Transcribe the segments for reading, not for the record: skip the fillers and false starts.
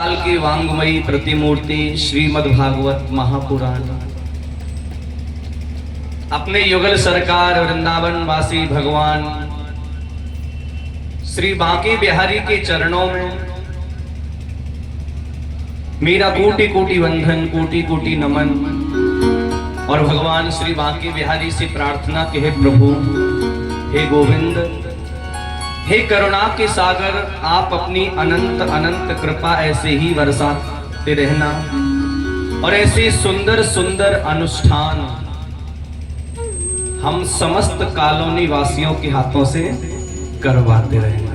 काल की वांगमयी प्रतिमूर्ति श्रीमद्भागवत महापुराण अपने युगल सरकार वृंदावन वासी भगवान श्री बांके बिहारी के चरणों में मेरा कोटि कोटि वंदन, कोटि कोटि नमन। और भगवान श्री बांके बिहारी से प्रार्थना कि हे प्रभु, हे गोविंद, हे करुणा के सागर, आप अपनी अनंत अनंत कृपा ऐसे ही बरसाते रहना और ऐसे सुंदर सुंदर अनुष्ठान हम समस्त कॉलोनी वासियों के हाथों से करवाते रहना।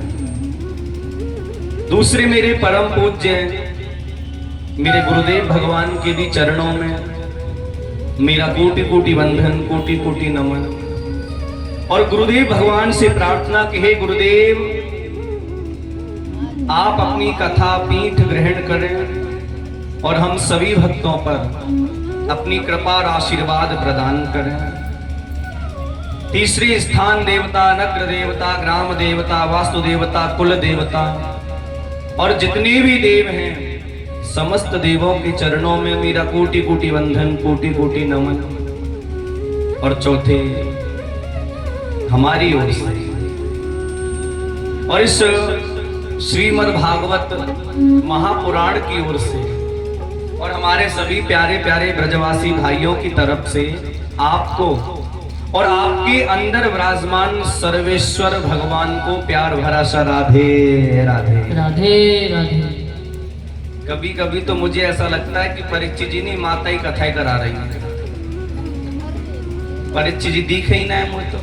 दूसरे मेरे परम पूज्य मेरे गुरुदेव भगवान के भी चरणों में मेरा कोटि कोटि वंदन, कोटि कोटि नमन। और गुरुदेव भगवान से प्रार्थना कि हे गुरुदेव, आप अपनी कथा पीठ ग्रहण करें और हम सभी भक्तों पर अपनी कृपा और आशीर्वाद प्रदान करें। तीसरे स्थान देवता, नगर देवता, ग्राम देवता, वास्तु देवता, कुल देवता और जितने भी देव हैं, समस्त देवों के चरणों में मेरा कोटि कोटि वंदन, कोटि कोटि नमन। और चौथे हमारी ओर से और इस श्रीमद् भागवत महापुराण की ओर से और हमारे सभी प्यारे प्यारे ब्रजवासी भाइयों की तरफ से आपको और आपके अंदर विराजमान सर्वेश्वर भगवान को प्यार भरा सा राधे राधे राधे राधे। कभी कभी तो मुझे ऐसा लगता है कि परीक्षित जी नहीं, माता ही कथाएं करा रही है। परीक्षित जी दिख ही ना है मुझे, तो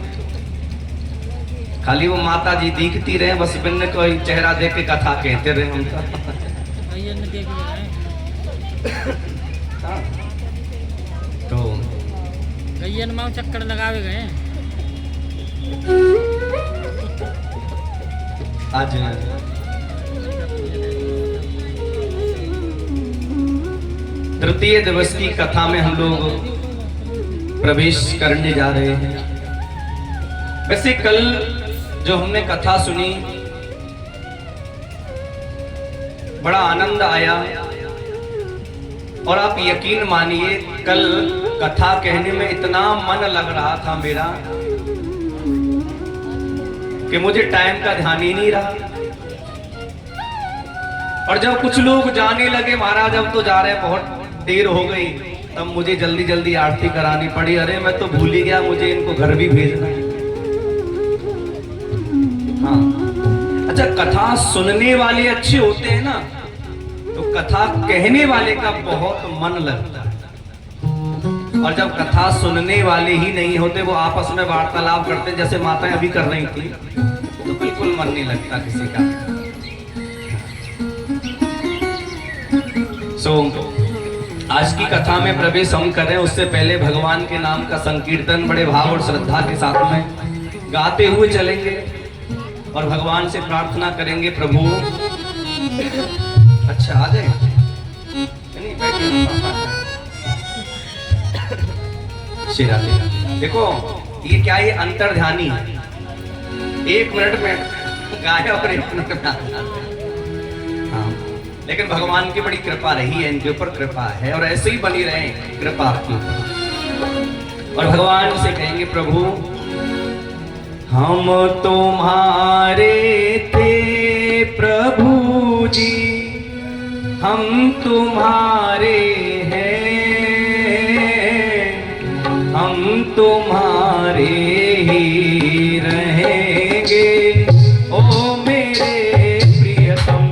खाली वो माता जी दिखती रहे, बस बिन कोई चेहरा देख के कथा कहते रहे हम तो कईयन माँ चक्कर लगावे गए आज तृतीय दिवस की कथा में हम लोग प्रवेश करने जा रहे हैं। वैसे कल जो हमने कथा सुनी बड़ा आनंद आया और आप यकीन मानिए कल कथा कहने में इतना मन लग रहा था मेरा कि मुझे टाइम का ध्यान ही नहीं रहा। और जब कुछ लोग जाने लगे, महाराज अब तो जा रहे हैं, बहुत देर हो गई, तब मुझे जल्दी जल्दी आरती करानी पड़ी। अरे मैं तो भूल ही गया, मुझे इनको घर भी भेजना है। हाँ, अच्छा, कथा सुनने वाले अच्छे होते हैं ना, तो कथा कहने वाले का बहुत मन लगता है। और जब कथा सुनने वाले ही नहीं होते, वो आपस में वार्तालाप करते जैसे माताएं अभी कर रही थी, तो बिल्कुल मन नहीं लगता किसी का। आज की कथा में प्रवेश हम करें उससे पहले भगवान के नाम का संकीर्तन बड़े भाव और श्रद्धा के साथ में गाते हुए चलेंगे और भगवान से प्रार्थना करेंगे, प्रभु अच्छा आ जाए, श्री राधे। देखो ये क्या, ये अंतर्ध्यानी 1 मिनट में गाए और 1 मिनट में। हाँ, लेकिन भगवान की बड़ी कृपा रही है, इनके ऊपर कृपा है और ऐसे ही बनी रहे कृपा आपके ऊपर। और भगवान से कहेंगे, प्रभु हम तुम्हारे थे प्रभु जी, हम तुम्हारे हैं, हम तुम्हारे ही रहेंगे ओ मेरे प्रियतम।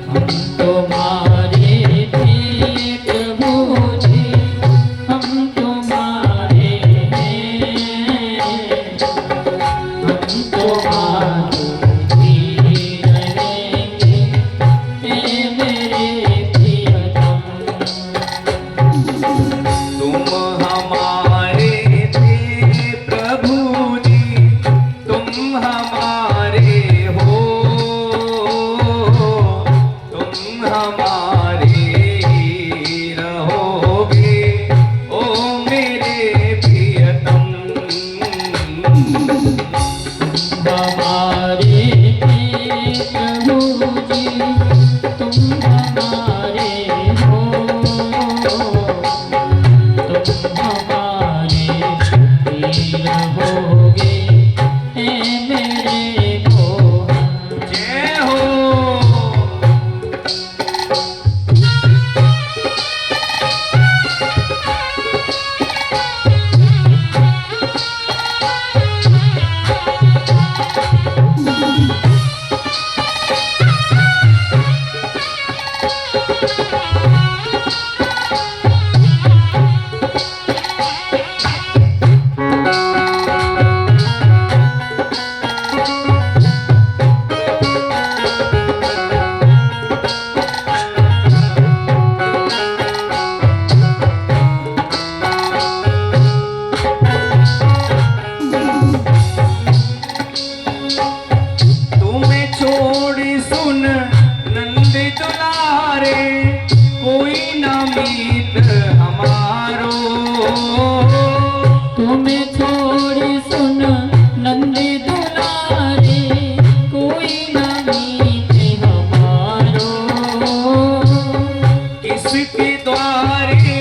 हम तुम्हारे थे प्रभु जी, हम तुम्हारे हैं, हम तुम्हारे ही रहेंगे हे मेरे प्रियतम। तुम हमारे थे जी तुम हमारे हो, तुम हमारे ही रहोगे हे मेरे मोहन। जय हो। तुम्हें छोड़ सुन नंद दुलारे, कोई ना मीत हमारो। तुम्हें छोड़ सुन नंदी दुलारे, कोई न मीत हमारो। किसके द्वारे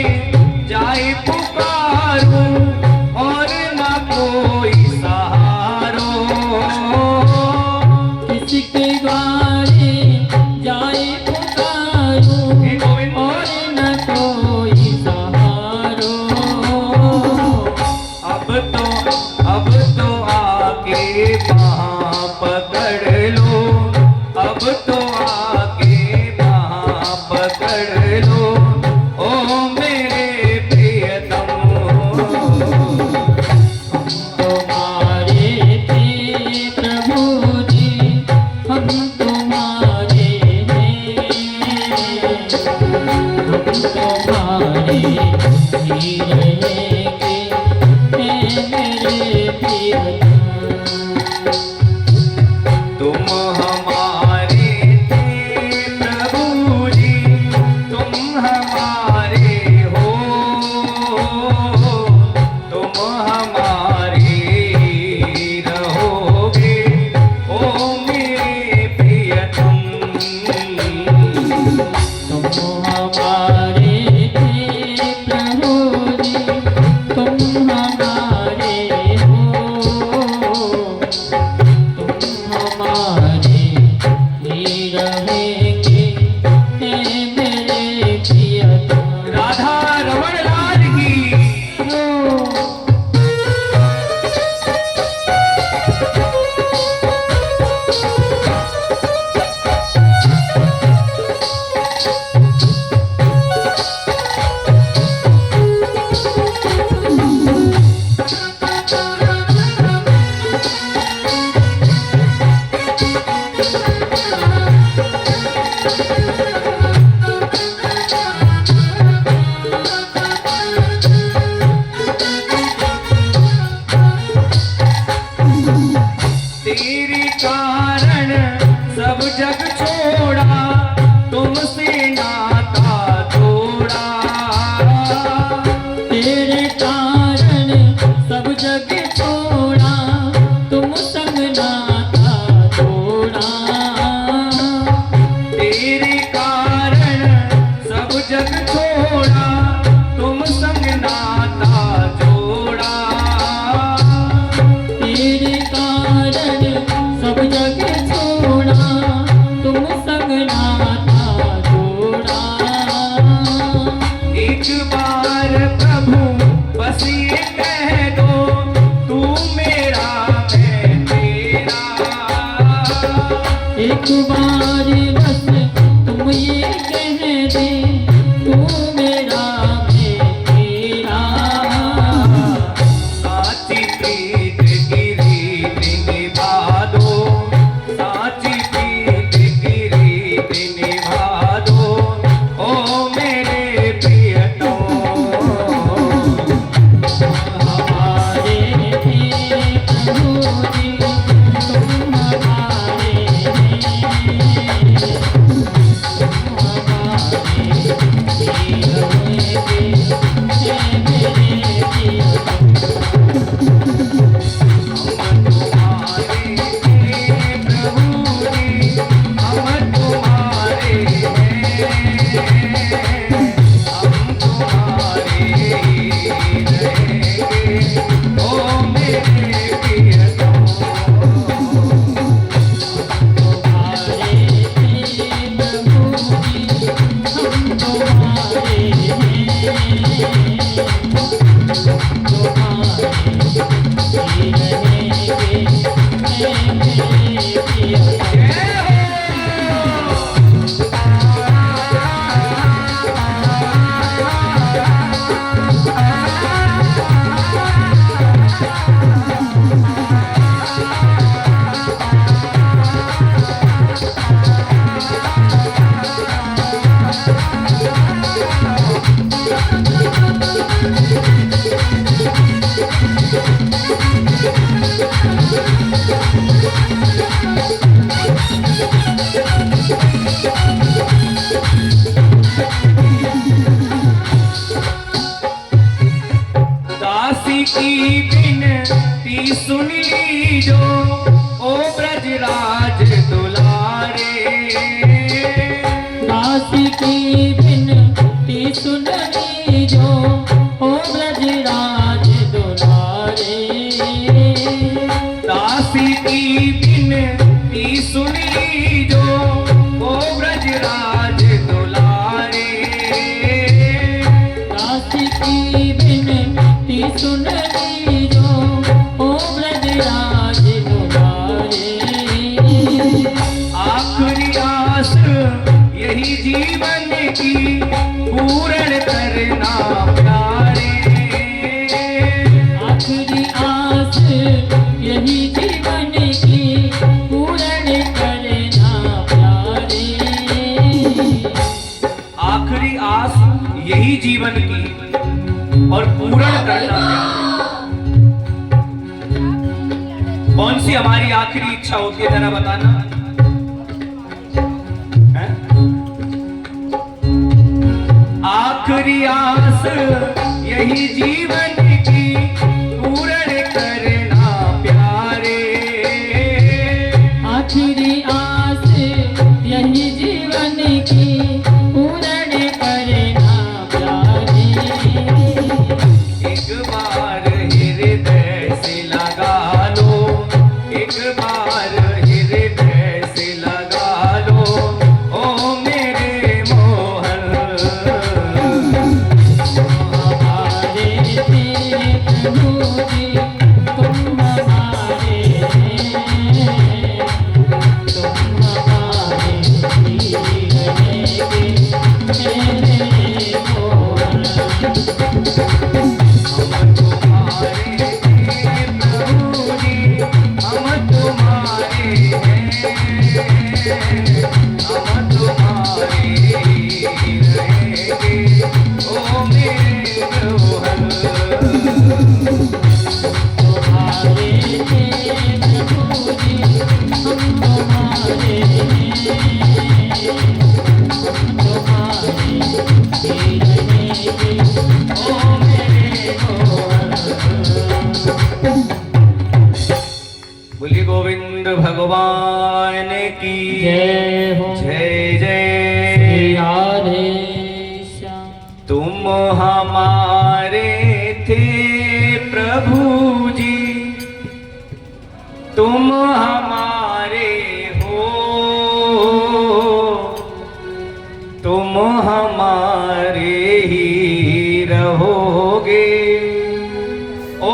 जाए पुकारो, और ना कोई सहारो। किसके द्वारे जाए पुकारो, हे गोविंद। और न कोई सहारो। अब तो आके वहाँ पकड़ लो, अब तो आके वहाँ पकड़ लो, ओ मेरे प्रियतम। तुम्हारे थे प्रभु जी हम तुम्हारे हैं, हम तुम्हारे ही रहेंगे हे मेरे प्रियतम। तुम हमारे थे प्रभु जी, तुम हमारे हो, तुम हमारे रहोगे ओ मेरे प्रियतम। तुम हमारे थे प्रभु जी तुम हमारे हो, तुम हमारे ही रहेंगे हे मेरे प्रियतम। राधा रमण लाल की। तेरे कारण सब जग छोड़ा, तुमसे नाता जोड़ा। तेरे कारण सब जग छोड़ा, तुम संग नाता जोड़ा। तेरे कारण सब जग छोड़ा, तुम संग नाता जोड़ा। तेरे कारण सब जग छोड़ा, तुम संग नाता जोड़ा। एक बार प्रभु बस ये कह दो, तू मेरा मैं तेरा। एक बार बस तुम ये कह दे, तू मेरा मैं तेरा। साची प्रीत की रीत निभा दो, साची प्रीत की रीत निभा दो, ओ मेरे प्रियतम। हमारे थे प्रभु जी तुम हमारे हैं, तुम हमारे दासी की बिनती सुन लीजो ओ ब्रजराज दुलारे। दासी की बिनती सुन लीजो ओ ब्रजराज दुलारे। दासी की बिनती सुन लीजो ओ ब्रजराज दुलारे। आखिरी आस यही जीवन की पूर्ण करना प्यारे। आखिरी आस यही जीवन की पूर्ण करना प्यारे। आखिरी आस यही जीवन की और पूर्ण करना प्यारे। कौन सी हमारी आखिरी इच्छा होती है जरा बताना है? आखिरी आस यही जीवन की पूर्ण करना प्यारे। आखिरी आस यही जीवन की पूर्ण करना प्यारे। एक बार हृदय से लगा लो, एक बार हृदय से लगा लो ओ मेरे मोहन। हमारे थे प्रभु जी तुम हमारे हैं, तुम हमारे ही रहेंगे मेरे मोहन। हम तुम्हारे हैं प्रभु जी, हम तुम्हारे हैं, हम तुम्हारे ही रहेंगे ओ मेरे मोहन। तुम्हारे थे प्रभु जी हम तुम्हारे हैं, तुम्हारे ही रहेंगे ओ मेरे मोहन। बोलिए गोविंद भगवान की जय हो जय जय। राधे श्याम। तुम हमारे थे प्रभु जी, तुम हमारे हो, तुम हमारे ही रहोगे ओ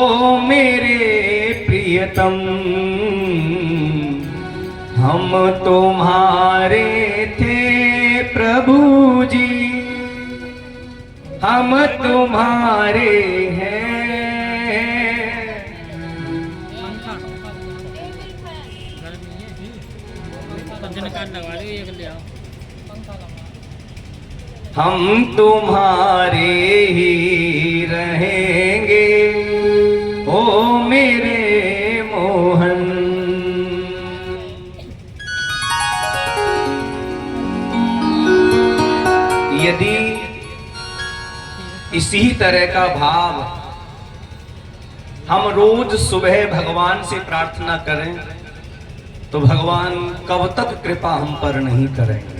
मेरे प्रियतम। हम तुम्हारे थे प्रभु जी, हम तुम्हारे हैं। हम तुम्हारे ही रहेंगे ओ मेरे मोहन। यदि इसी तरह का भाव हम रोज सुबह भगवान से प्रार्थना करें तो भगवान कब तक कृपा हम पर नहीं करेंगे।